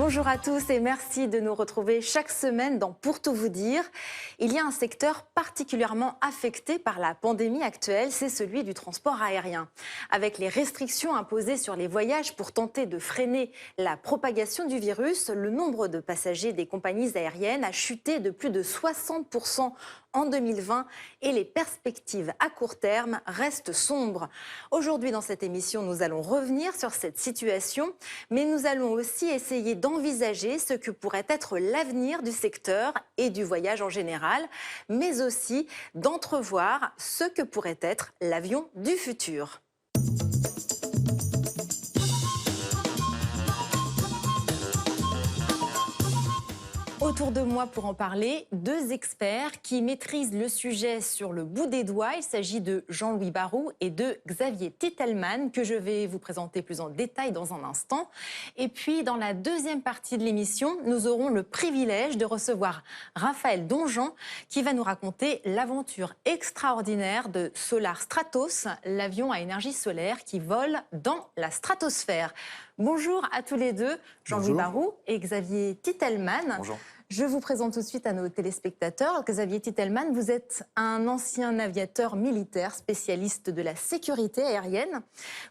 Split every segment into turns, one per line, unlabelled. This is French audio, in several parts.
Bonjour à tous et merci de nous retrouver chaque semaine dans Pour tout vous dire. Il y a un secteur particulièrement affecté par la pandémie actuelle, c'est celui du transport aérien. Avec les restrictions imposées sur les voyages pour tenter de freiner la propagation du virus, le nombre de passagers des compagnies aériennes a chuté de plus de 60% en 2020 et les perspectives à court terme restent sombres. Aujourd'hui dans cette émission, nous allons revenir sur cette situation, mais nous allons aussi essayer d'envisager ce que pourrait être l'avenir du secteur et du voyage en général, mais aussi d'entrevoir ce que pourrait être l'avion du futur. Autour de moi pour en parler, deux experts qui maîtrisent le sujet sur le bout des doigts. Il s'agit de Jean-Louis Barou et de Xavier Titelman, que je vais vous présenter plus en détail dans un instant. Et puis, dans la deuxième partie de l'émission, nous aurons le privilège de recevoir Raphaël Donjean, qui va nous raconter l'aventure extraordinaire de Solar Stratos, l'avion à énergie solaire qui vole dans la stratosphère. Bonjour à tous les deux, Jean-Louis Barou et Xavier Titelman.
Bonjour.
Je vous présente tout de suite à nos téléspectateurs. Xavier Titelman, vous êtes un ancien aviateur militaire, spécialiste de la sécurité aérienne.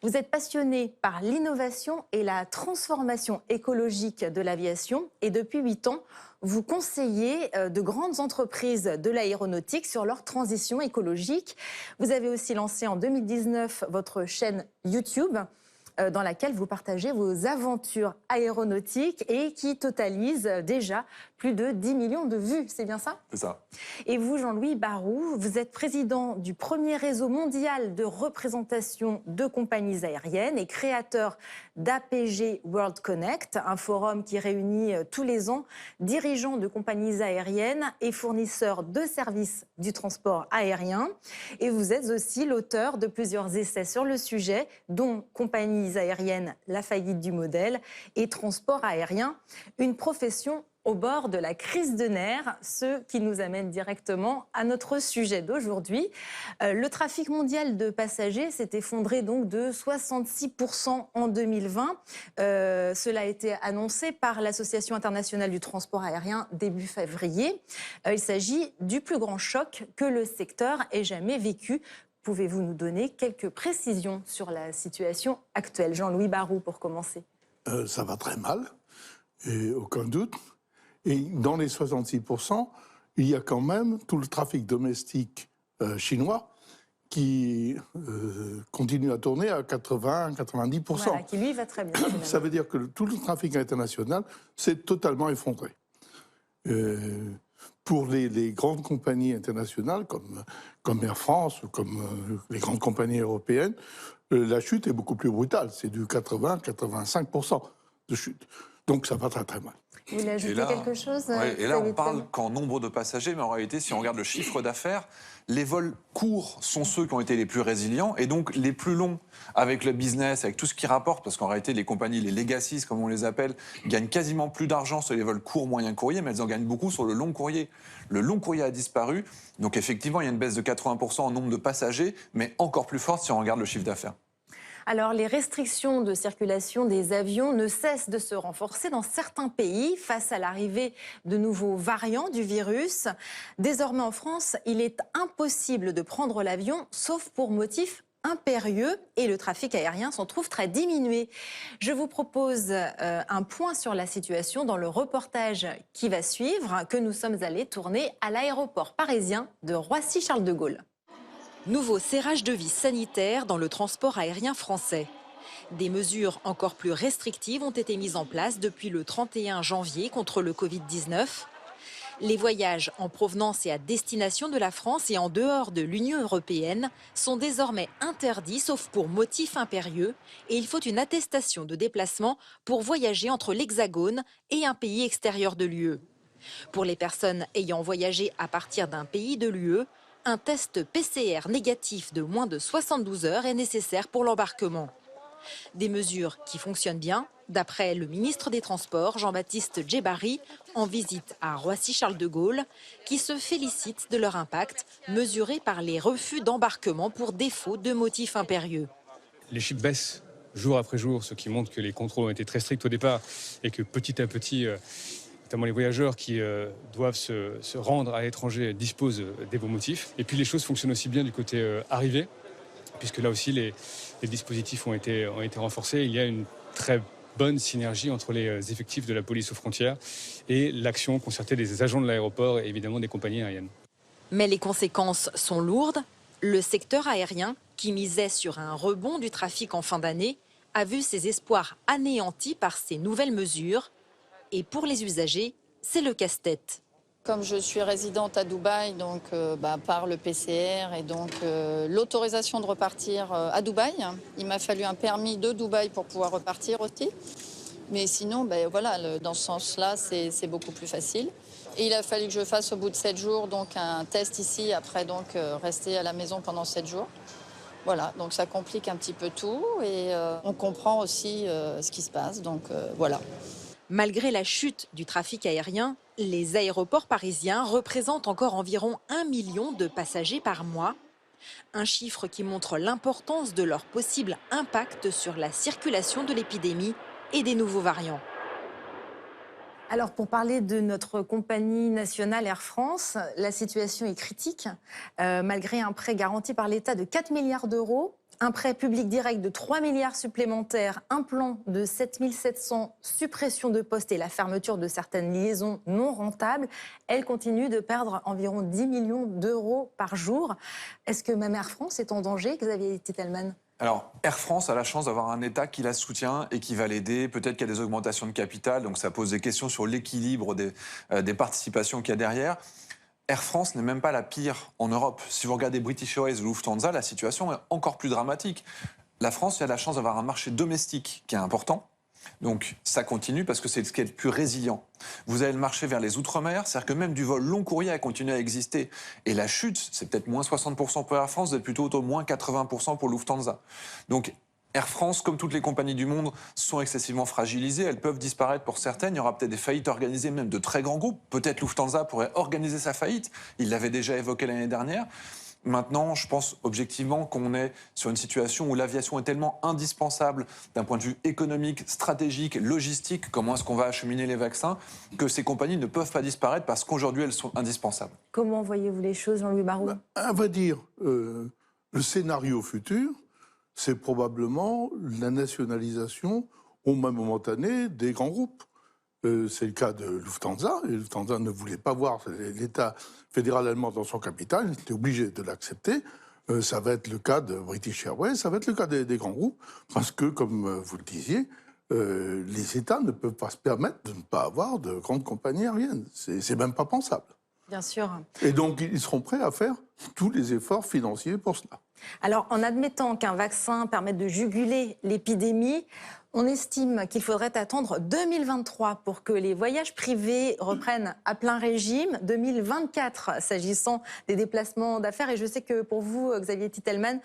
Vous êtes passionné par l'innovation et la transformation écologique de l'aviation. Et depuis 8 ans, vous conseillez de grandes entreprises de l'aéronautique sur leur transition écologique. Vous avez aussi lancé en 2019 votre chaîne YouTube, dans laquelle vous partagez vos aventures aéronautiques et qui totalise déjà plus de 10 millions de vues. C'est bien ça?
C'est ça.
Et vous, Jean-Louis Barou, vous êtes président du premier réseau mondial de représentation de compagnies aériennes et créateur d'APG World Connect, un forum qui réunit tous les ans dirigeants de compagnies aériennes et fournisseurs de services du transport aérien. Et vous êtes aussi l'auteur de plusieurs essais sur le sujet, dont Compagnies aériennes, la faillite du modèle et transport aérien, une profession au bord de la crise de nerfs, ce qui nous amène directement à notre sujet d'aujourd'hui. Le trafic mondial de passagers s'est effondré donc de 66% en 2020. Cela a été annoncé par l'Association internationale du transport aérien début février. Il s'agit du plus grand choc que le secteur ait jamais vécu. Pouvez-vous nous donner quelques précisions sur la situation actuelle? Jean-Louis Barou, pour commencer.
Ça va très mal, et aucun doute. Et dans les 66%, il y a quand même tout le trafic domestique chinois qui continue à tourner à 80-90%.
Voilà, qui lui va très bien.
Ça veut dire que tout le trafic international s'est totalement effondré. Pour les grandes compagnies internationales comme Air France ou comme les grandes compagnies européennes, la chute est beaucoup plus brutale. C'est du 80-85% de chute. Donc ça va très très mal.
Vous voulez ajouter quelque chose?
Et là, on parle qu'en nombre de passagers, mais en réalité, si on regarde le chiffre d'affaires, les vols courts sont ceux qui ont été les plus résilients, et donc les plus longs, avec le business, avec tout ce qui rapporte, parce qu'en réalité, les compagnies, les legacies, comme on les appelle, gagnent quasiment plus d'argent sur les vols courts, moyens courriers, mais elles en gagnent beaucoup sur le long courrier. Le long courrier a disparu, donc effectivement, il y a une baisse de 80% en nombre de passagers, mais encore plus forte si on regarde le chiffre d'affaires.
Alors, les restrictions de circulation des avions ne cessent de se renforcer dans certains pays face à l'arrivée de nouveaux variants du virus. Désormais en France, il est impossible de prendre l'avion, sauf pour motif impérieux, et le trafic aérien s'en trouve très diminué. Je vous propose un point sur la situation dans le reportage qui va suivre, que nous sommes allés tourner à l'aéroport parisien de Roissy-Charles de Gaulle.
Nouveau serrage de vis sanitaire dans le transport aérien français. Des mesures encore plus restrictives ont été mises en place depuis le 31 janvier contre le Covid-19. Les voyages en provenance et à destination de la France et en dehors de l'Union européenne sont désormais interdits sauf pour motif impérieux et il faut une attestation de déplacement pour voyager entre l'Hexagone et un pays extérieur de l'UE. Pour les personnes ayant voyagé à partir d'un pays de l'UE, un test PCR négatif de moins de 72 heures est nécessaire pour l'embarquement. Des mesures qui fonctionnent bien, d'après le ministre des Transports, Jean-Baptiste Djebbari, en visite à Roissy-Charles de Gaulle, qui se félicite de leur impact, mesuré par les refus d'embarquement pour défaut de motifs impérieux.
Les chiffres baissent jour après jour, ce qui montre que les contrôles ont été très stricts au départ et que petit à petit, notamment les voyageurs qui doivent se rendre à l'étranger disposent des bons motifs. Et puis les choses fonctionnent aussi bien du côté arrivée, puisque là aussi les dispositifs ont été renforcés. Il y a une très bonne synergie entre les effectifs de la police aux frontières et l'action concertée des agents de l'aéroport et évidemment des compagnies aériennes.
Mais les conséquences sont lourdes. Le secteur aérien, qui misait sur un rebond du trafic en fin d'année, a vu ses espoirs anéantis par ces nouvelles mesures. Et pour les usagers, c'est le casse-tête.
Comme je suis résidente à Dubaï, donc par le PCR et donc l'autorisation de repartir à Dubaï, il m'a fallu un permis de Dubaï pour pouvoir repartir aussi. Mais sinon, dans ce sens-là, c'est beaucoup plus facile. Et il a fallu que je fasse au bout de 7 jours donc un test ici, après donc rester à la maison pendant 7 jours. Voilà, donc ça complique un petit peu tout et on comprend aussi ce qui se passe. Donc voilà.
Malgré la chute du trafic aérien, les aéroports parisiens représentent encore environ 1 million de passagers par mois. Un chiffre qui montre l'importance de leur possible impact sur la circulation de l'épidémie et des nouveaux variants.
Alors, pour parler de notre compagnie nationale Air France, la situation est critique. Malgré un prêt garanti par l'État de 4 milliards d'euros, un prêt public direct de 3 milliards supplémentaires, un plan de 7 700 suppressions de postes et la fermeture de certaines liaisons non rentables, elle continue de perdre environ 10 millions d'euros par jour. Est-ce que même Air France est en danger, Xavier Titelman ?
Alors, Air France a la chance d'avoir un État qui la soutient et qui va l'aider. Peut-être qu'il y a des augmentations de capital, donc ça pose des questions sur l'équilibre des participations qu'il y a derrière. Air France n'est même pas la pire en Europe. Si vous regardez British Airways ou Lufthansa, la situation est encore plus dramatique. La France a la chance d'avoir un marché domestique qui est important. Donc ça continue parce que c'est ce qui est le plus résilient. Vous avez le marché vers les Outre-mer, c'est-à-dire que même du vol long courrier a continué à exister. Et la chute, c'est peut-être moins 60% pour Air France, c'est plutôt autour de moins 80% pour Lufthansa. Donc Air France, comme toutes les compagnies du monde, sont excessivement fragilisées. Elles peuvent disparaître pour certaines. Il y aura peut-être des faillites organisées, même de très grands groupes. Peut-être Lufthansa pourrait organiser sa faillite. Il l'avait déjà évoqué l'année dernière. Maintenant, je pense objectivement qu'on est sur une situation où l'aviation est tellement indispensable d'un point de vue économique, stratégique, logistique, comment est-ce qu'on va acheminer les vaccins, que ces compagnies ne peuvent pas disparaître parce qu'aujourd'hui, elles sont indispensables.
Comment voyez-vous les choses, Jean-Louis Barrault ?
On va dire, le scénario futur, c'est probablement la nationalisation au moins momentanée des grands groupes. C'est le cas de Lufthansa. Et Lufthansa ne voulait pas voir l'État fédéral allemand dans son capital. Il était obligé de l'accepter. Ça va être le cas de British Airways, ça va être le cas des grands groupes. Parce que, comme vous le disiez, les États ne peuvent pas se permettre de ne pas avoir de grandes compagnies aériennes. C'est même pas pensable.
Bien sûr.
Et donc, ils seront prêts à faire tous les efforts financiers pour cela.
Alors, en admettant qu'un vaccin permette de juguler l'épidémie, on estime qu'il faudrait attendre 2023 pour que les voyages privés reprennent à plein régime, 2024 s'agissant des déplacements d'affaires. Et je sais que pour vous, Xavier Titelman,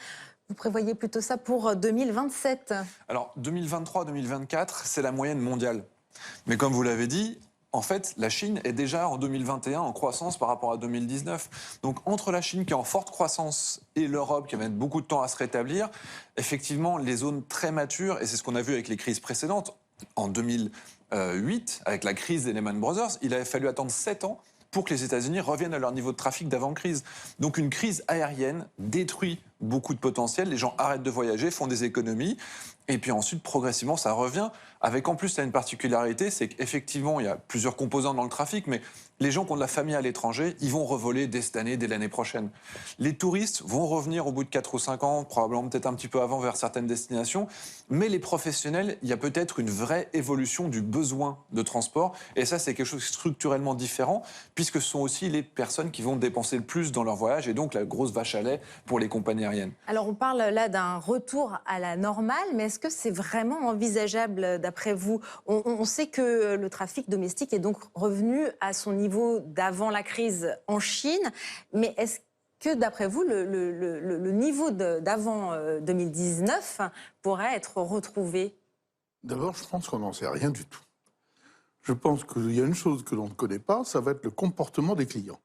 vous prévoyez plutôt ça pour 2027.
Alors, 2023-2024, c'est la moyenne mondiale. Mais comme vous l'avez dit, en fait, la Chine est déjà en 2021 en croissance par rapport à 2019. Donc, entre la Chine qui est en forte croissance et l'Europe qui va mettre beaucoup de temps à se rétablir, effectivement, les zones très matures, et c'est ce qu'on a vu avec les crises précédentes, en 2008, avec la crise des Lehman Brothers, il avait fallu attendre 7 ans pour que les États-Unis reviennent à leur niveau de trafic d'avant-crise. Donc, une crise aérienne détruit beaucoup de potentiel, les gens arrêtent de voyager, font des économies, et puis ensuite, progressivement, ça revient. Avec en plus, ça a une particularité, c'est qu'effectivement, il y a plusieurs composants dans le trafic, mais les gens qui ont de la famille à l'étranger, ils vont revoler dès cette année, dès l'année prochaine. Les touristes vont revenir au bout de 4 ou 5 ans, probablement peut-être un petit peu avant vers certaines destinations, mais les professionnels, il y a peut-être une vraie évolution du besoin de transport, et ça, c'est quelque chose de structurellement différent, puisque ce sont aussi les personnes qui vont dépenser le plus dans leur voyage, et donc la grosse vache à lait pour les compagnies aériennes.
Alors, on parle là d'un retour à la normale, mais est-ce que c'est vraiment envisageable d'après vous ? On sait que le trafic domestique est donc revenu à son niveau d'avant la crise en Chine, mais est-ce que d'après vous, le niveau d'avant 2019 pourrait être retrouvé ?
D'abord, je pense qu'on n'en sait rien du tout. Je pense qu'il y a une chose que l'on ne connaît pas, ça va être le comportement des clients.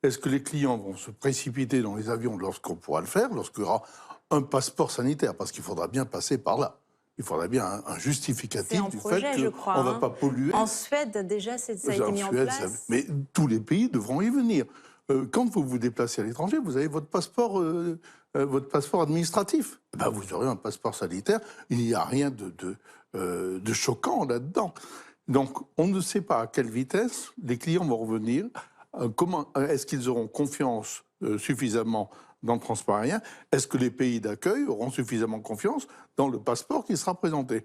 Est-ce que les clients vont se précipiter dans les avions lorsqu'on pourra le faire, lorsqu'il y aura un passeport sanitaire, parce qu'il faudra bien passer par là. il faudrait bien un justificatif du
projet,
fait
je
qu'on
crois,
ne va pas polluer.
En Suède, déjà, ça a été mis en
Suède,
place.
mais tous les pays devront y venir. Quand vous vous déplacez à l'étranger, vous avez votre passeport administratif. Ben, vous aurez un passeport sanitaire. Il n'y a rien de choquant là-dedans. Donc, on ne sait pas à quelle vitesse les clients vont revenir. Comment est-ce qu'ils auront confiance suffisamment dans le transport aérien? Est-ce que les pays d'accueil auront suffisamment confiance dans le passeport qui sera présenté?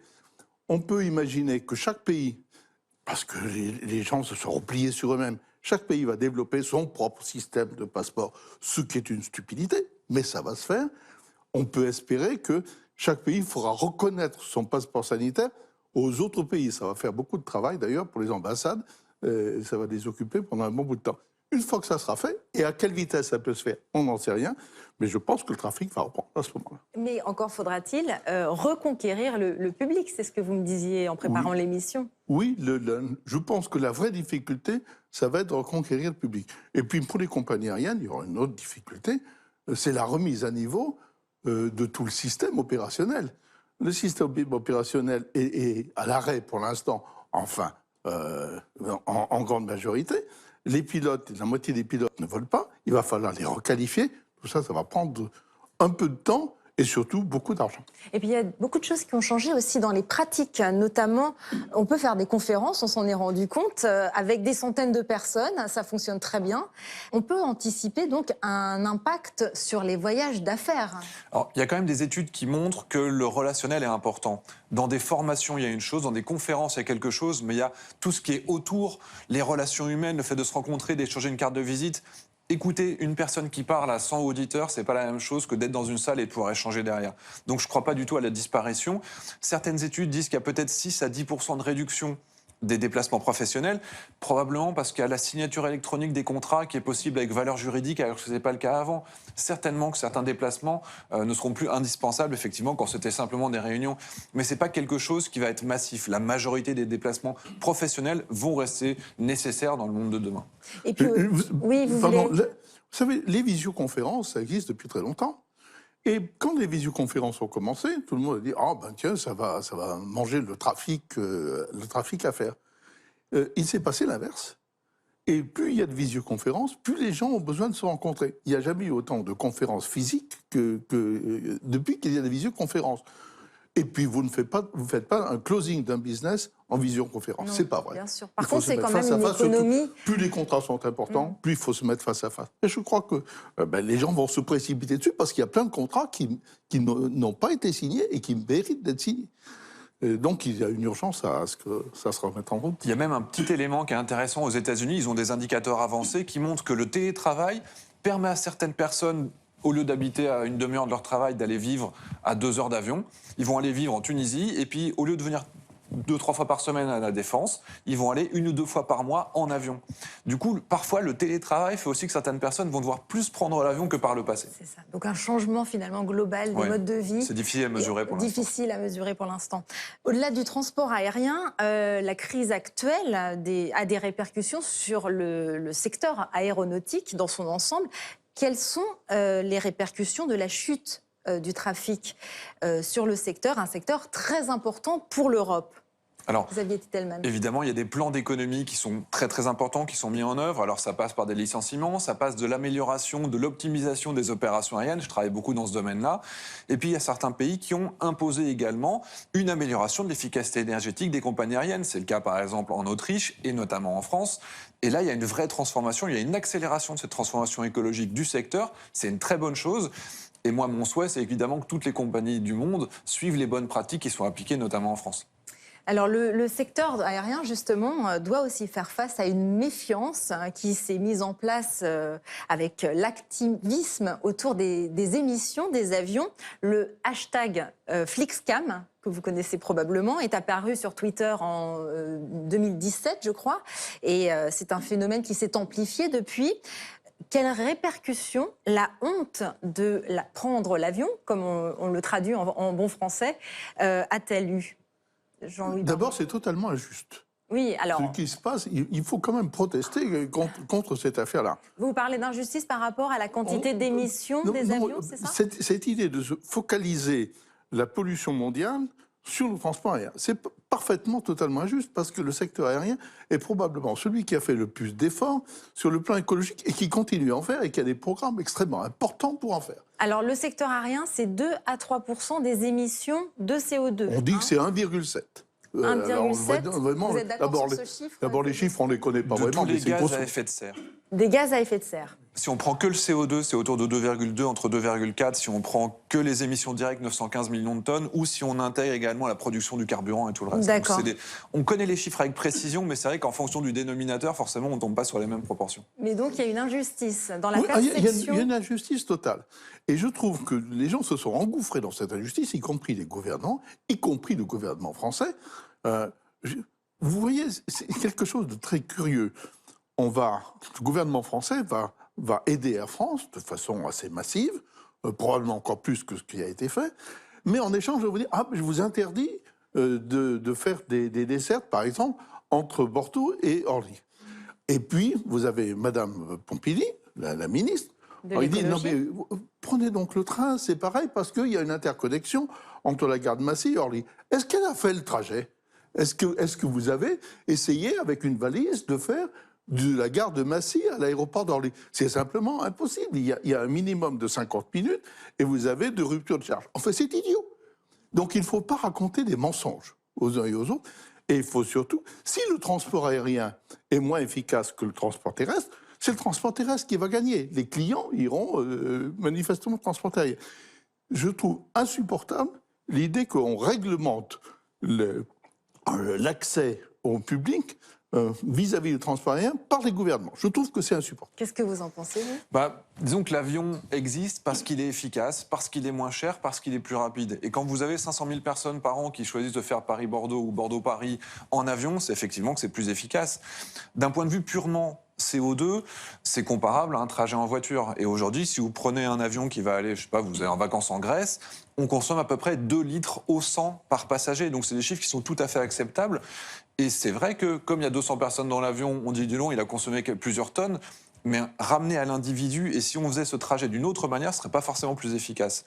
On peut imaginer que chaque pays, parce que les gens se sont repliés sur eux-mêmes, chaque pays va développer son propre système de passeport, ce qui est une stupidité, mais ça va se faire. On peut espérer que chaque pays fera reconnaître son passeport sanitaire aux autres pays. Ça va faire beaucoup de travail d'ailleurs pour les ambassades, ça va les occuper pendant un bon bout de temps. Une fois que ça sera fait, et à quelle vitesse ça peut se faire, on n'en sait rien, mais je pense que le trafic va reprendre à ce moment-là.
Mais encore faudra-t-il reconquérir le public, c'est ce que vous me disiez en préparant l'émission.
Oui, je pense que la vraie difficulté, ça va être de reconquérir le public. Et puis pour les compagnies aériennes, il y aura une autre difficulté, c'est la remise à niveau de tout le système opérationnel. Le système opérationnel est à l'arrêt pour l'instant, enfin, en grande majorité. Les pilotes, la moitié des pilotes ne volent pas, il va falloir les requalifier. Tout ça, ça va prendre un peu de temps et surtout beaucoup d'argent.
Et puis il y a beaucoup de choses qui ont changé aussi dans les pratiques, notamment on peut faire des conférences, on s'en est rendu compte, avec des centaines de personnes, ça fonctionne très bien. On peut anticiper donc un impact sur les voyages d'affaires.
Alors, il y a quand même des études qui montrent que le relationnel est important. Dans des formations, il y a une chose, dans des conférences, il y a quelque chose, mais il y a tout ce qui est autour, les relations humaines, le fait de se rencontrer, d'échanger une carte de visite. Écouter une personne qui parle à 100 auditeurs, c'est pas la même chose que d'être dans une salle et de pouvoir échanger derrière. Donc je ne crois pas du tout à la disparition. Certaines études disent qu'il y a peut-être 6 à 10% de réduction des déplacements professionnels, probablement parce qu'il y a la signature électronique des contrats qui est possible avec valeur juridique, alors que ce n'était pas le cas avant. Certainement que certains déplacements ne seront plus indispensables, effectivement, quand c'était simplement des réunions. Mais ce n'est pas quelque chose qui va être massif. La majorité des déplacements professionnels vont rester nécessaires dans le monde de demain.
Et puis, oui,
Pardon, vous savez, les visioconférences, ça existe depuis très longtemps. Et quand les visioconférences ont commencé, tout le monde a dit « Ah, ben tiens, ça va manger le trafic à faire ». Il s'est passé l'inverse. Et plus il y a de visioconférences, plus les gens ont besoin de se rencontrer. Il n'y a jamais eu autant de conférences physiques que depuis qu'il y a des visioconférences. Et puis, vous ne faites pas un closing d'un business en visioconférence. C'est pas vrai.
Bien sûr. Par contre, c'est quand même une économie.
Plus les contrats sont importants, plus il faut se mettre face à face. Et je crois que les gens vont se précipiter dessus parce qu'il y a plein de contrats qui n'ont pas été signés et qui méritent d'être signés. Et donc, il y a une urgence à ce que ça se remette en route.
Il y a même un petit élément qui est intéressant aux États-Unis. Ils ont des indicateurs avancés qui montrent que le télétravail permet à certaines personnes, au lieu d'habiter à une demi-heure de leur travail, d'aller vivre à 2 heures d'avion. Ils vont aller vivre en Tunisie et puis au lieu de venir 2-3 fois par semaine à la Défense, ils vont aller 1 ou 2 fois par mois en avion. Du coup, parfois, le télétravail fait aussi que certaines personnes vont devoir plus prendre l'avion que par le passé.
C'est ça. Donc un changement finalement global des modes de vie.
C'est difficile à mesurer pour l'instant.
Difficile à mesurer pour l'instant. Au-delà du transport aérien, la crise actuelle a des répercussions sur le secteur aéronautique dans son ensemble. Quelles sont les répercussions de la chute du trafic sur le secteur, un secteur très important pour l'Europe?
Alors,
Xavier Titelman.
Évidemment, il y a des plans d'économie qui sont très très importants, qui sont mis en œuvre. Alors ça passe par des licenciements, ça passe de l'amélioration, de l'optimisation des opérations aériennes. Je travaille beaucoup dans ce domaine-là. Et puis il y a certains pays qui ont imposé également une amélioration de l'efficacité énergétique des compagnies aériennes. C'est le cas par exemple en Autriche et notamment en France. Et là, il y a une vraie transformation, il y a une accélération de cette transformation écologique du secteur. C'est une très bonne chose. Et moi, mon souhait, c'est évidemment que toutes les compagnies du monde suivent les bonnes pratiques qui sont appliquées notamment en France.
Alors le secteur aérien, justement, doit aussi faire face à une méfiance qui s'est mise en place avec l'activisme autour des émissions des avions. Le hashtag Flixcam, que vous connaissez probablement, est apparu sur Twitter en 2017, je crois. Et c'est un phénomène qui s'est amplifié depuis. Quelles répercussions la honte de prendre l'avion, comme on le traduit en bon français, a-t-elle eu?
D'abord, c'est totalement injuste.
Oui, alors...
Ce qui se passe, il faut quand même protester contre cette affaire-là.
Vous parlez d'injustice par rapport à la quantité d'émissions des avions, c'est ça?
Cette idée de se focaliser la pollution mondiale sur le transport aérien. C'est parfaitement, totalement injuste parce que le secteur aérien est probablement celui qui a fait le plus d'efforts sur le plan écologique et qui continue à en faire et qui a des programmes extrêmement importants pour en faire.
Alors, le secteur aérien, c'est 2 à 3% des émissions de CO2.
On dit que c'est 1,7.
1,7. Vous êtes d'accord sur ce chiffre?
D'abord, les chiffres, on ne les connaît pas
De
vraiment.
tous les
mais c'est
gaz
grosso-
à effet de serre.
Des gaz à effet de serre.
Si on prend que le CO2, c'est autour de 2,2, entre 2,4. Si on prend que les émissions directes, 915 millions de tonnes, ou si on intègre également la production du carburant et tout le reste.
D'accord.
On connaît les chiffres avec précision, mais c'est vrai qu'en fonction du dénominateur, forcément, on ne tombe pas sur les mêmes proportions.
Mais donc, il y a une injustice dans la
Oui, il
perception.
y a une injustice totale. Et je trouve que les gens se sont engouffrés dans cette injustice, y compris les gouvernants, y compris le gouvernement français. Vous voyez, c'est quelque chose de très curieux. Le gouvernement français va aider Air France de façon assez massive, probablement encore plus que ce qui a été fait, mais en échange, je vais vous dire, je vous interdis de faire des dessertes, par exemple, entre Bordeaux et Orly. Et puis, vous avez Madame Pompili, la ministre, il dit, non mais prenez donc le train, c'est pareil, parce qu'il y a une interconnexion entre la gare de Massy et Orly. Est-ce qu'elle a fait le trajet ? Est-ce que vous avez essayé, avec une valise, de faire de la gare de Massy à l'aéroport d'Orly? C'est simplement impossible. Il y a un minimum de 50 minutes et vous avez de rupture de charge. Enfin, c'est idiot. Donc, il ne faut pas raconter des mensonges aux uns et aux autres. Et il faut surtout, si le transport aérien est moins efficace que le transport terrestre, c'est le transport terrestre qui va gagner. Les clients iront manifestement transport aérien. Je trouve insupportable l'idée qu'on réglemente l'accès au public vis-à-vis du transport aérien par les gouvernements. Je trouve que c'est insupportable.
Qu'est-ce que vous en pensez, vous?
Disons que l'avion existe parce qu'il est efficace, parce qu'il est moins cher, parce qu'il est plus rapide. Et quand vous avez 500 000 personnes par an qui choisissent de faire Paris-Bordeaux ou Bordeaux-Paris en avion, c'est effectivement que c'est plus efficace. D'un point de vue purement CO2, c'est comparable à un trajet en voiture. Et aujourd'hui, si vous prenez un avion qui va aller, je sais pas, vous allez en vacances en Grèce, on consomme à peu près 2 litres au 100 par passager. Donc c'est des chiffres qui sont tout à fait acceptables. Et c'est vrai que comme il y a 200 personnes dans l'avion, on dit du long, il a consommé plusieurs tonnes. Mais ramener à l'individu, et si on faisait ce trajet d'une autre manière, ce serait pas forcément plus efficace.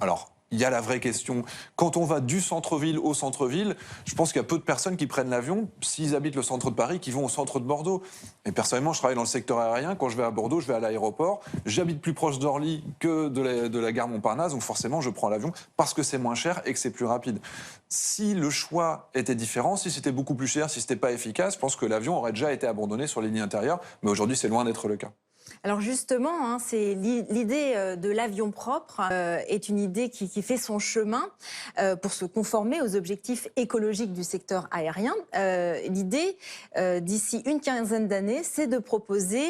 Alors, il y a la vraie question. Quand on va du centre-ville au centre-ville, je pense qu'il y a peu de personnes qui prennent l'avion, s'ils habitent le centre de Paris, qui vont au centre de Bordeaux. Et personnellement, je travaille dans le secteur aérien. Quand je vais à Bordeaux, je vais à l'aéroport. J'habite plus proche d'Orly que de la gare Montparnasse. Donc forcément, je prends l'avion parce que c'est moins cher et que c'est plus rapide. Si le choix était différent, si c'était beaucoup plus cher, si c'était pas efficace, je pense que l'avion aurait déjà été abandonné sur les lignes intérieures. Mais aujourd'hui, c'est loin d'être le cas.
Alors justement, c'est l'idée de l'avion propre est une idée qui fait son chemin pour se conformer aux objectifs écologiques du secteur aérien. L'idée, d'ici une quinzaine d'années, c'est de proposer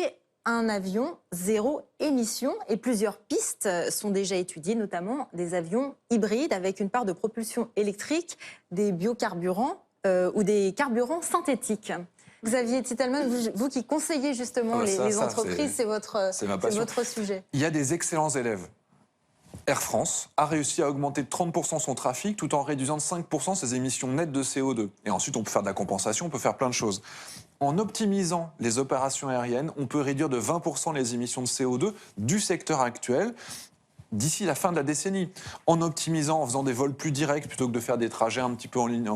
un avion zéro émission et plusieurs pistes sont déjà étudiées, notamment des avions hybrides avec une part de propulsion électrique, des biocarburants ou des carburants synthétiques. Xavier Titelman, vous qui conseillez justement les entreprises, c'est votre sujet.
Il y a des excellents élèves. Air France a réussi à augmenter de 30% son trafic tout en réduisant de 5% ses émissions nettes de CO2. Et ensuite, on peut faire de la compensation, on peut faire plein de choses. En optimisant les opérations aériennes, on peut réduire de 20% les émissions de CO2 du secteur actuel d'ici la fin de la décennie, en optimisant, en faisant des vols plus directs plutôt que de faire des trajets un petit peu en ligne,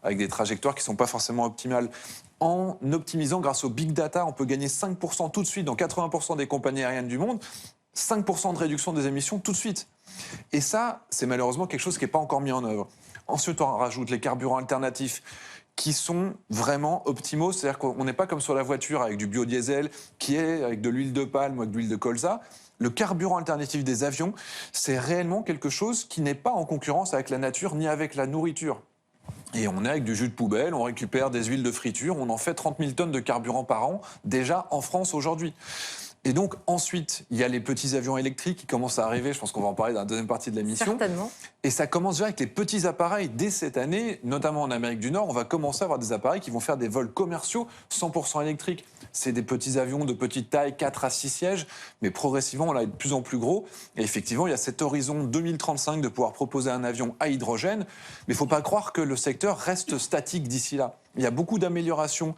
avec des trajectoires qui ne sont pas forcément optimales. En optimisant grâce au big data, on peut gagner 5% tout de suite dans 80% des compagnies aériennes du monde, 5% de réduction des émissions tout de suite. Et ça, c'est malheureusement quelque chose qui n'est pas encore mis en œuvre. Ensuite, on rajoute les carburants alternatifs qui sont vraiment optimaux, c'est-à-dire qu'on n'est pas comme sur la voiture avec du biodiesel qui est avec de l'huile de palme ou avec de l'huile de colza. Le carburant alternatif des avions, c'est réellement quelque chose qui n'est pas en concurrence avec la nature ni avec la nourriture. Et on est avec du jus de poubelle, on récupère des huiles de friture, on en fait 30 000 tonnes de carburant par an, déjà en France aujourd'hui. Et donc ensuite, il y a les petits avions électriques qui commencent à arriver, je pense qu'on va en parler dans la deuxième partie de l'émission.
Certainement.
Et ça commence déjà avec les petits appareils. Dès cette année, notamment en Amérique du Nord, on va commencer à avoir des appareils qui vont faire des vols commerciaux 100% électriques. C'est des petits avions de petite taille, 4 à 6 sièges, mais progressivement, on va être de plus en plus gros. Et effectivement, il y a cet horizon 2035 de pouvoir proposer un avion à hydrogène. Mais il ne faut pas croire que le secteur reste statique d'ici là. Il y a beaucoup d'améliorations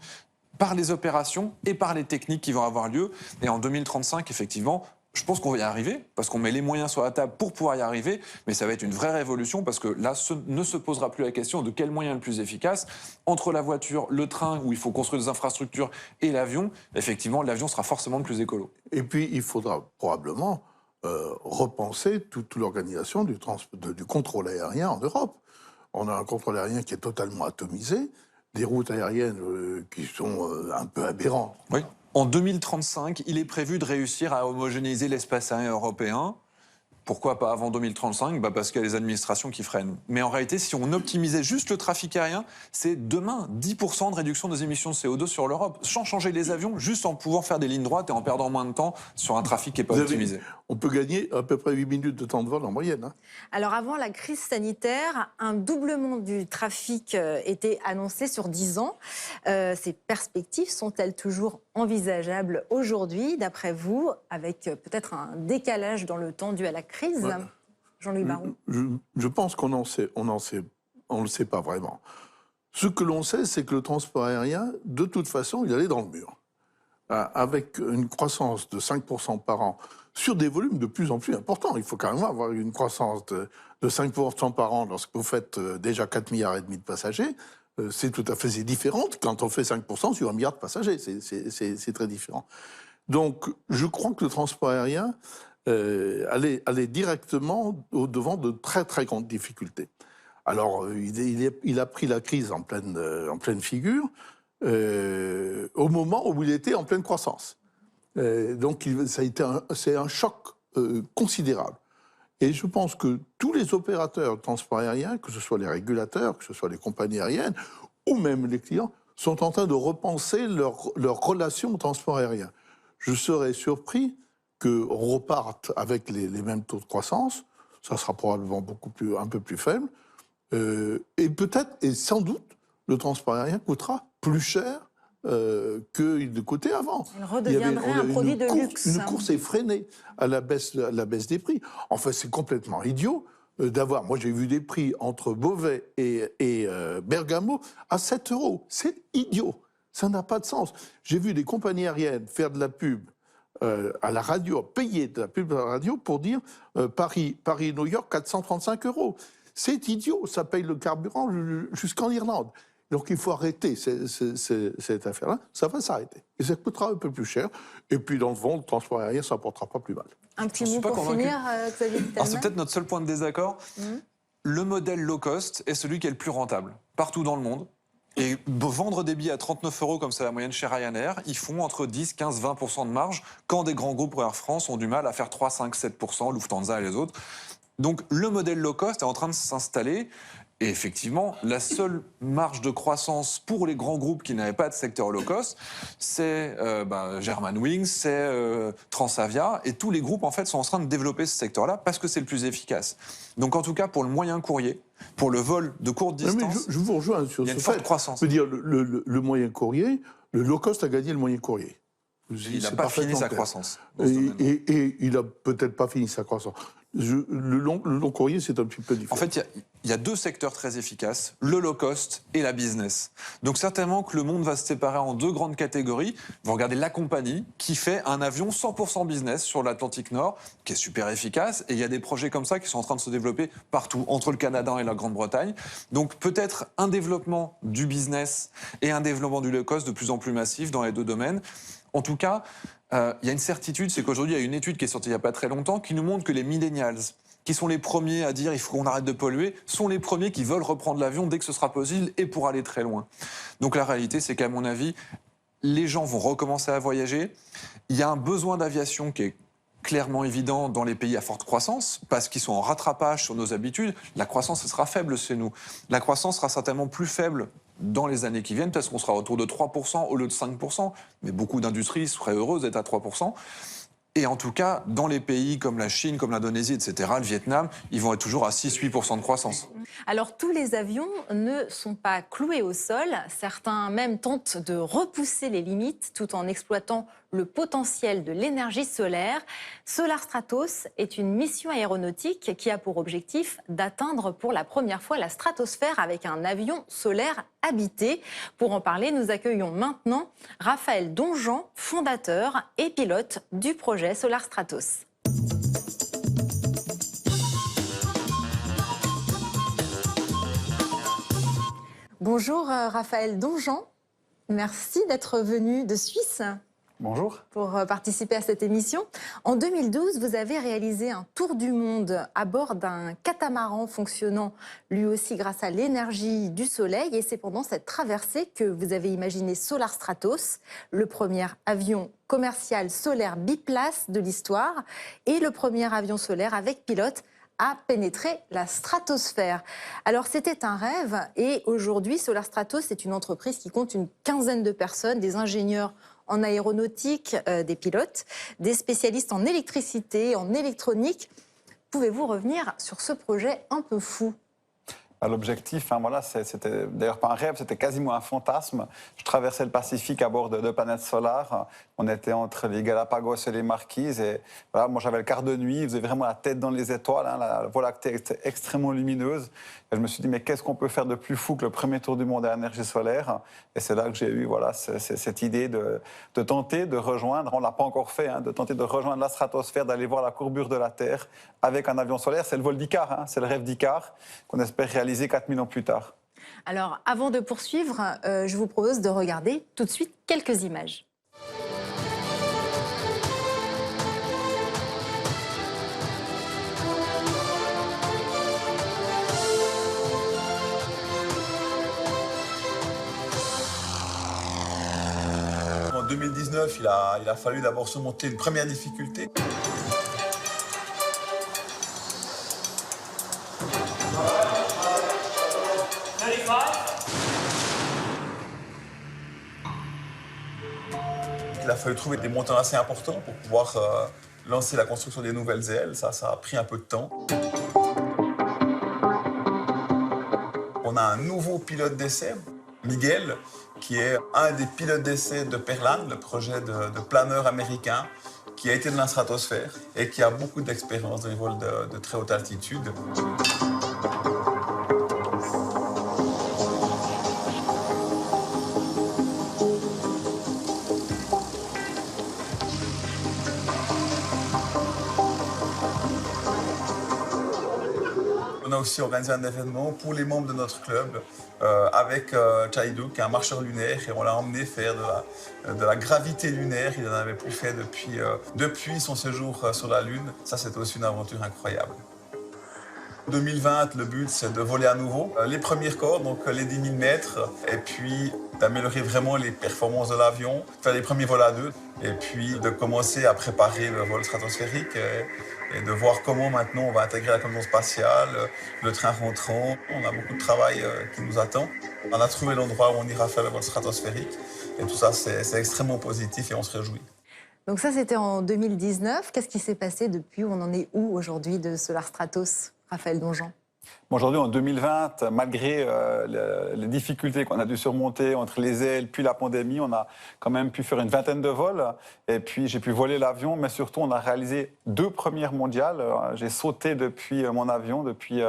par les opérations et par les techniques qui vont avoir lieu. Et en 2035, effectivement, Je pense qu'on va y arriver, parce qu'on met les moyens sur la table pour pouvoir y arriver, mais ça va être une vraie révolution, parce que là, ne se posera plus la question de quel moyen est le plus efficace. Entre la voiture, le train, où il faut construire des infrastructures, et l'avion, effectivement, l'avion sera forcément le plus écolo.
Et puis, il faudra probablement repenser toute l'organisation du contrôle aérien en Europe. On a un contrôle aérien qui est totalement atomisé, des routes aériennes qui sont un peu aberrantes.
Oui. En 2035, il est prévu de réussir à homogénéiser l'espace aérien européen. Pourquoi pas avant 2035 ? Parce qu'il y a les administrations qui freinent. Mais en réalité, si on optimisait juste le trafic aérien, c'est demain 10% de réduction des émissions de CO2 sur l'Europe, sans changer les avions, juste en pouvant faire des lignes droites et en perdant moins de temps sur un trafic qui n'est pas optimisé.
On peut gagner à peu près 8 minutes de temps de vol en moyenne. Hein.
Alors avant la crise sanitaire, un doublement du trafic était annoncé sur 10 ans. Ces perspectives sont-elles toujours envisageables aujourd'hui, d'après vous, avec peut-être un décalage dans le temps dû à la crise ? Jean-Louis Barrault.
Je pense qu'on ne le sait pas vraiment. Ce que l'on sait, c'est que le transport aérien, de toute façon, il allait dans le mur. Avec une croissance de 5% par an, sur des volumes de plus en plus importants. Il faut quand même avoir une croissance de 5% par an lorsque vous faites déjà 4,5 milliards de passagers. C'est tout à fait différent quand on fait 5% sur 1 milliard de passagers. C'est très différent. Donc, je crois que le transport aérien allait directement au-devant de très, très grandes difficultés. Alors, il a pris la crise en pleine figure au moment où il était en pleine croissance. Donc, c'est un choc considérable. Et je pense que tous les opérateurs de transport aérien, que ce soit les régulateurs, que ce soit les compagnies aériennes, ou même les clients, sont en train de repenser leur relation au transport aérien. Je serais surpris qu'on reparte avec les mêmes taux de croissance, ça sera probablement un peu plus faible, et peut-être, et sans doute, le transport aérien coûtera plus cher qu'il ne coûtait avant.
Il redeviendrait un produit de luxe.
Une course effrénée à la baisse des prix. En fait, c'est complètement idiot d'avoir... Moi, j'ai vu des prix entre Beauvais et Bergamo à 7 €. C'est idiot. Ça n'a pas de sens. J'ai vu des compagnies aériennes faire de la pub à la radio, payer de la pub à la radio pour dire Paris-New York, 435 €. C'est idiot. Ça paye le carburant jusqu'en Irlande. Donc il faut arrêter cette affaire-là. Ça va s'arrêter. Et ça coûtera un peu plus cher. Et puis dans le fond, le transport aérien, ça ne portera pas plus mal.
Un petit mot pour finir, Xavier Vittelman.
C'est peut-être notre seul point de désaccord. Le modèle low cost est celui qui est le plus rentable partout dans le monde. Et vendre des billets à 39 € comme c'est la moyenne chez Ryanair, ils font entre 10, 15, 20% de marge quand des grands groupes Air France ont du mal à faire 3, 5, 7%, Lufthansa et les autres. Donc le modèle low cost est en train de s'installer. Et effectivement, la seule marge de croissance pour les grands groupes qui n'avaient pas de secteur low cost, c'est Germanwings, c'est Transavia, et tous les groupes en fait sont en train de développer ce secteur-là parce que c'est le plus efficace. Donc en tout cas pour le moyen courrier, pour le vol de courte distance,
je vous rejoins sur
il y a
ce
une forte
fait.
croissance.
Je veux dire, le moyen courrier, le low cost a gagné le moyen courrier.
Il n'a pas fini sa croissance.
Et il n'a peut-être pas fini sa croissance. Le long courrier, c'est un petit peu différent.
En fait, il y a deux secteurs très efficaces, le low cost et la business. Donc certainement que le monde va se séparer en deux grandes catégories. Vous regardez la compagnie qui fait un avion 100% business sur l'Atlantique Nord, qui est super efficace. Et il y a des projets comme ça qui sont en train de se développer partout, entre le Canada et la Grande-Bretagne. Donc peut-être un développement du business et un développement du low cost de plus en plus massif dans les deux domaines. En tout cas, il y a une certitude, c'est qu'aujourd'hui, il y a une étude qui est sortie il n'y a pas très longtemps qui nous montre que les millennials, qui sont les premiers à dire il faut qu'on arrête de polluer, sont les premiers qui veulent reprendre l'avion dès que ce sera possible et pour aller très loin. Donc la réalité, c'est qu'à mon avis, les gens vont recommencer à voyager. Il y a un besoin d'aviation qui est clairement évident dans les pays à forte croissance, parce qu'ils sont en rattrapage sur nos habitudes. La croissance sera faible chez nous. La croissance sera certainement plus faible dans les années qui viennent, parce qu'on sera autour de 3% au lieu de 5%. Mais beaucoup d'industries seraient heureuses d'être à 3%. Et en tout cas, dans les pays comme la Chine, comme l'Indonésie, etc., le Vietnam, ils vont être toujours à 6-8% de croissance.
Alors, tous les avions ne sont pas cloués au sol. Certains même tentent de repousser les limites tout en exploitant le potentiel de l'énergie solaire. Solar Stratos est une mission aéronautique qui a pour objectif d'atteindre pour la première fois la stratosphère avec un avion solaire habité. Pour en parler, nous accueillons maintenant Raphaël Donjean, fondateur et pilote du projet Solar Stratos. Bonjour Raphaël Donjean, merci d'être venu de Suisse.
Bonjour.
Pour participer à cette émission. En 2012, vous avez réalisé un tour du monde à bord d'un catamaran fonctionnant lui aussi grâce à l'énergie du soleil. Et c'est pendant cette traversée que vous avez imaginé Solar Stratos, le premier avion commercial solaire biplace de l'histoire et le premier avion solaire avec pilote à pénétrer la stratosphère. Alors c'était un rêve et aujourd'hui Solar Stratos est une entreprise qui compte une quinzaine de personnes, des ingénieurs en aéronautique, des pilotes, des spécialistes en électricité, en électronique. Pouvez-vous revenir sur ce projet un peu fou ?
L'objectif, voilà, c'était d'ailleurs pas un rêve, c'était quasiment un fantasme. Je traversais le Pacifique à bord de planètes solaires. On était entre les Galapagos et les Marquises. Et voilà, moi, j'avais le quart de nuit, je faisais vraiment la tête dans les étoiles. La Voie lactée était extrêmement lumineuse. Et je me suis dit, mais qu'est-ce qu'on peut faire de plus fou que le premier tour du monde à l'énergie solaire ? Et c'est là que j'ai eu cette idée de tenter de rejoindre, on ne l'a pas encore fait, de tenter de rejoindre la stratosphère, d'aller voir la courbure de la Terre avec un avion solaire. C'est le vol d'Icare, c'est le rêve d'Icare qu'on espère réaliser 4000 ans plus tard.
Alors, avant de poursuivre, je vous propose de regarder tout de suite quelques images.
En 2019, il a fallu d'abord surmonter une première difficulté. Il a fallu trouver des montants assez importants pour pouvoir lancer la construction des nouvelles ailes. Ça a pris un peu de temps. On a un nouveau pilote d'essai, Miguel, qui est un des pilotes d'essai de Perlan, le projet de planeur américain, qui a été dans la stratosphère et qui a beaucoup d'expérience dans les vols de très haute altitude. On a aussi organisé un événement pour les membres de notre club avec Chaidou, qui est un marcheur lunaire, et on l'a emmené faire de la gravité lunaire. Il n'en avait plus fait depuis son séjour sur la Lune. Ça, c'était aussi une aventure incroyable. En 2020, le but, c'est de voler à nouveau les premiers records, donc les 10 000 mètres, et puis d'améliorer vraiment les performances de l'avion, faire les premiers vols à deux, et puis de commencer à préparer le vol stratosphérique et de voir comment maintenant on va intégrer la commande spatiale, le train rentrant. On a beaucoup de travail qui nous attend. On a trouvé l'endroit où on ira faire le vol stratosphérique, et tout ça, c'est extrêmement positif et on se réjouit.
Donc ça, c'était en 2019. Qu'est-ce qui s'est passé depuis ? On en est où aujourd'hui de Solar Stratos, Raphaël Donjean ?
Aujourd'hui, en 2020, malgré les difficultés qu'on a dû surmonter entre les ailes puis la pandémie, on a quand même pu faire une vingtaine de vols. Et puis, j'ai pu voler l'avion, mais surtout, on a réalisé 2 premières mondiales. J'ai sauté depuis mon avion, depuis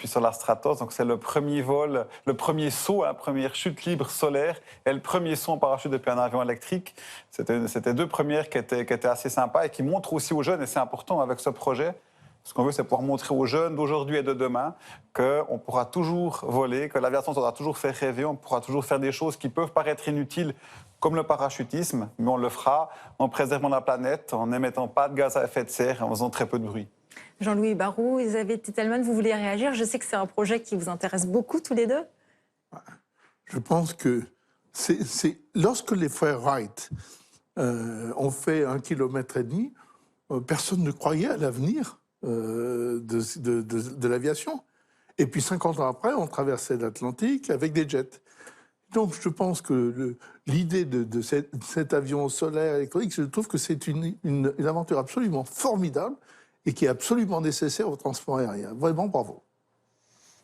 Solar Stratos. Donc, c'est le premier vol, le premier saut, la première chute libre solaire et le premier saut en parachute depuis un avion électrique. C'était 2 premières qui étaient assez sympas et qui montrent aussi aux jeunes, et c'est important avec ce projet. Ce qu'on veut, c'est pouvoir montrer aux jeunes d'aujourd'hui et de demain qu'on pourra toujours voler, que l'aviation sera toujours fait rêver, on pourra toujours faire des choses qui peuvent paraître inutiles, comme le parachutisme, mais on le fera en préservant la planète, en n'émettant pas de gaz à effet de serre, en faisant très peu de bruit.
Jean-Louis Barrault, Elisabeth Titelman, vous voulez réagir ? Je sais que c'est un projet qui vous intéresse beaucoup, tous les deux.
Je pense que c'est lorsque les frères Wright ont fait 1,5 km, personne ne croyait à l'avenir de l'aviation. Et puis 50 ans après, on traversait l'Atlantique avec des jets. Donc je pense que l'idée de cet avion solaire électrique, je trouve que c'est une aventure absolument formidable et qui est absolument nécessaire au transport aérien. Vraiment bravo.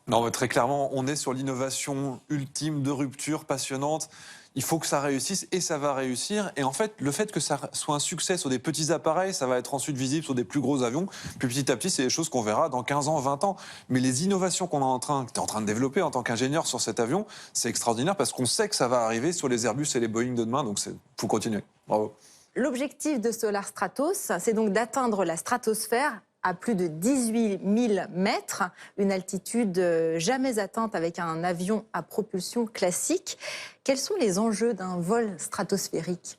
Non, mais très clairement, on est sur l'innovation ultime de rupture passionnante. Il faut que ça réussisse et ça va réussir. Et en fait, le fait que ça soit un succès sur des petits appareils, ça va être ensuite visible sur des plus gros avions. Puis petit à petit, c'est des choses qu'on verra dans 15 ans, 20 ans. Mais les innovations que tu es en train de développer en tant qu'ingénieur sur cet avion, c'est extraordinaire parce qu'on sait que ça va arriver sur les Airbus et les Boeing de demain. Donc il faut continuer. Bravo.
L'objectif de Solar Stratos, c'est donc d'atteindre la stratosphère à plus de 18 000 mètres, une altitude jamais atteinte avec un avion à propulsion classique. Quels sont les enjeux d'un vol stratosphérique ?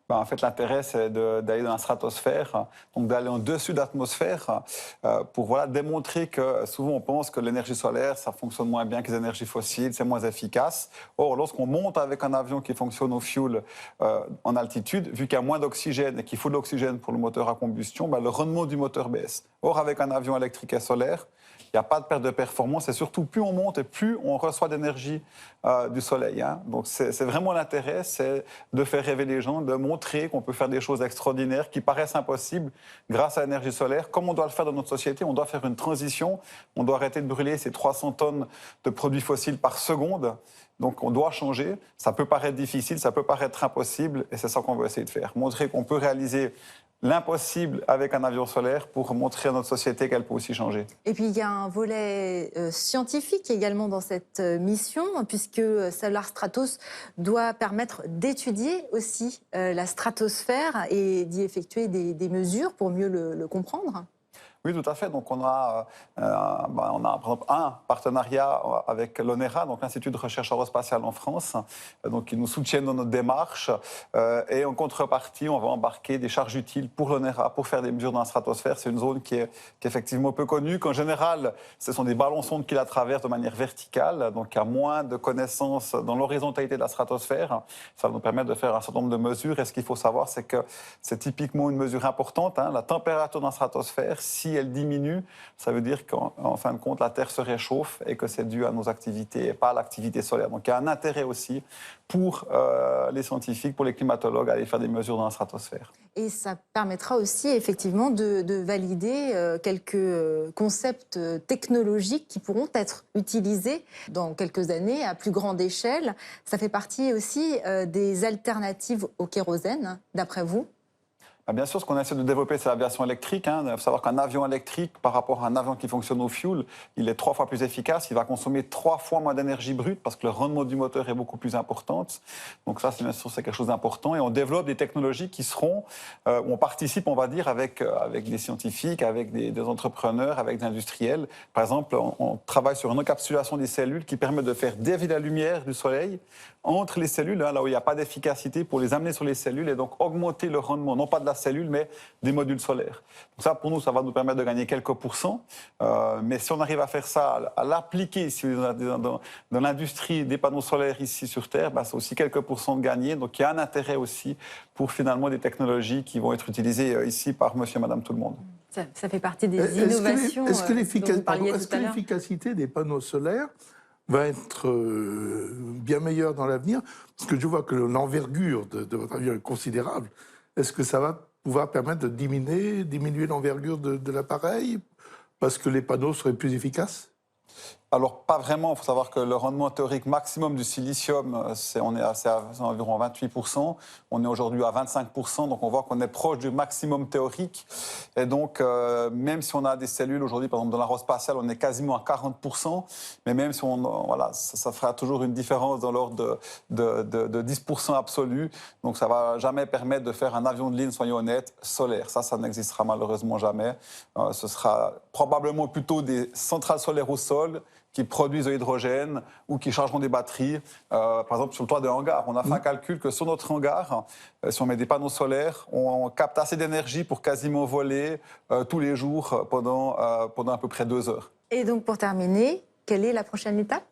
En fait, l'intérêt, c'est d'aller dans la stratosphère, donc d'aller en dessus de l'atmosphère, pour démontrer que souvent on pense que l'énergie solaire, ça fonctionne moins bien que les énergies fossiles, c'est moins efficace. Or, lorsqu'on monte avec un avion qui fonctionne au fioul en altitude, vu qu'il y a moins d'oxygène et qu'il faut de l'oxygène pour le moteur à combustion, le rendement du moteur baisse. Or, avec un avion électrique et solaire, il n'y a pas de perte de performance et surtout, plus on monte et plus on reçoit d'énergie du soleil. Donc, c'est vraiment l'intérêt, c'est de faire rêver les gens, de montrer qu'on peut faire des choses extraordinaires qui paraissent impossibles grâce à l'énergie solaire. Comme on doit le faire dans notre société, on doit faire une transition, on doit arrêter de brûler ces 300 tonnes de produits fossiles par seconde. Donc, on doit changer. Ça peut paraître difficile, ça peut paraître impossible et c'est ça qu'on va essayer de faire. Montrer qu'on peut réaliser l'impossible avec un avion solaire pour montrer à notre société qu'elle peut aussi changer.
Et puis il y a un volet scientifique également dans cette mission, puisque Solar Stratos doit permettre d'étudier aussi la stratosphère et d'y effectuer des mesures pour mieux le comprendre.
Oui, tout à fait. Donc, on a par exemple un partenariat avec l'ONERA, donc l'Institut de recherche aérospatiale en France, donc qui nous soutiennent dans notre démarche. Et en contrepartie, on va embarquer des charges utiles pour l'ONERA pour faire des mesures dans la stratosphère. C'est une zone qui est effectivement peu connue, qu'en général, ce sont des ballons sondes qui la traversent de manière verticale, donc il y a moins de connaissances dans l'horizontalité de la stratosphère. Ça va nous permettre de faire un certain nombre de mesures. Et ce qu'il faut savoir, c'est que c'est typiquement une mesure importante. La température dans la stratosphère, si elle diminue, ça veut dire qu'en fin de compte, la Terre se réchauffe et que c'est dû à nos activités et pas à l'activité solaire. Donc il y a un intérêt aussi pour les scientifiques, pour les climatologues, à aller faire des mesures dans la stratosphère.
Et ça permettra aussi effectivement de valider quelques concepts technologiques qui pourront être utilisés dans quelques années à plus grande échelle. Ça fait partie aussi des alternatives au kérosène, d'après vous ?
Bien sûr, ce qu'on essaie de développer, c'est l'aviation électrique. Il faut savoir qu'un avion électrique, par rapport à un avion qui fonctionne au fioul, il est 3 fois plus efficace. Il va consommer 3 fois moins d'énergie brute parce que le rendement du moteur est beaucoup plus important. Donc ça, bien sûr, c'est quelque chose d'important. Et on développe des technologies qui seront, où on participe, on va dire, avec des scientifiques, avec des entrepreneurs, avec des industriels. Par exemple, on travaille sur une encapsulation des cellules qui permet de faire dévier la lumière du soleil entre les cellules, là où il n'y a pas d'efficacité, pour les amener sur les cellules et donc augmenter le rendement, non pas de la cellule, mais des modules solaires. Donc ça, pour nous, ça va nous permettre de gagner quelques pourcents. Mais si on arrive à faire ça, à l'appliquer ici dans l'industrie des panneaux solaires ici sur Terre, c'est aussi quelques pourcents de gagner. Donc il y a un intérêt aussi pour finalement des technologies qui vont être utilisées ici par monsieur et madame tout le monde.
Ça fait partie des innovations.
Est-ce que l'efficacité des panneaux solaires va être bien meilleure dans l'avenir? Parce que je vois que l'envergure de votre avion est considérable. Est-ce que ça va pouvoir permettre de diminuer l'envergure de l'appareil parce que les panneaux seraient plus efficaces?
Alors, pas vraiment. Il faut savoir que le rendement théorique maximum du silicium, c'est environ 28%. On est aujourd'hui à 25%. Donc, on voit qu'on est proche du maximum théorique. Et donc, même si on a des cellules aujourd'hui, par exemple, dans l'aérospatiale, on est quasiment à 40%. Mais même si ça fera toujours une différence dans l'ordre de 10% absolu. Donc, ça ne va jamais permettre de faire un avion de ligne, soyons honnêtes, solaire. Ça n'existera malheureusement jamais. Ce sera probablement plutôt des centrales solaires au sol qui produisent de l'hydrogène ou qui chargeront des batteries. Par exemple, sur le toit d'un hangar, on a fait un calcul que sur notre hangar, si on met des panneaux solaires, on capte assez d'énergie pour quasiment voler tous les jours pendant à peu près 2 heures.
Et donc, pour terminer, quelle est la prochaine étape ?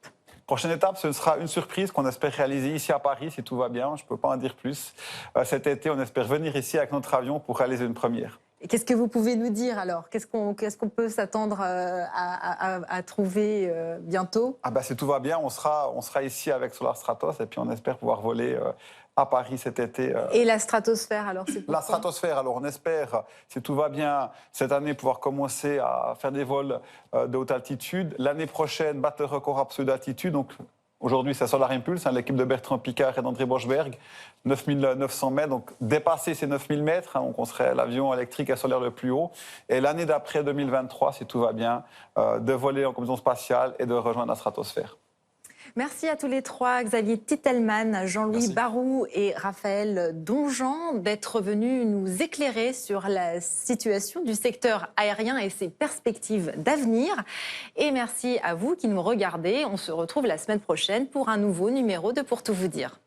Prochaine étape, ce sera une surprise qu'on espère réaliser ici à Paris, si tout va bien. Je ne peux pas en dire plus. Cet été, on espère venir ici avec notre avion pour réaliser une première.
Et qu'est-ce que vous pouvez nous dire alors? Qu'est-ce qu'on peut s'attendre à trouver bientôt?
Ah bah, si tout va bien, on sera ici avec Solar Stratos et puis on espère pouvoir voler à Paris cet été.
Et la stratosphère alors, c'est pourquoi?
La stratosphère, alors on espère, si tout va bien, cette année pouvoir commencer à faire des vols de haute altitude. L'année prochaine, battre le record absolu d'altitude. Donc aujourd'hui, c'est Solar Impulse, l'équipe de Bertrand Piccard et d'André Borschberg, 9900 mètres, donc dépasser ces 9000 mètres, donc on serait l'avion électrique à solaire le plus haut. Et l'année d'après, 2023, si tout va bien, de voler en combinaison spatiale et de rejoindre la stratosphère.
Merci à tous les trois, Xavier Titelman, Jean-Louis
Merci.
Barroux et Raphaël Donjean, d'être venus nous éclairer sur la situation du secteur aérien et ses perspectives d'avenir. Et merci à vous qui nous regardez. On se retrouve la semaine prochaine pour un nouveau numéro de Pour tout vous dire.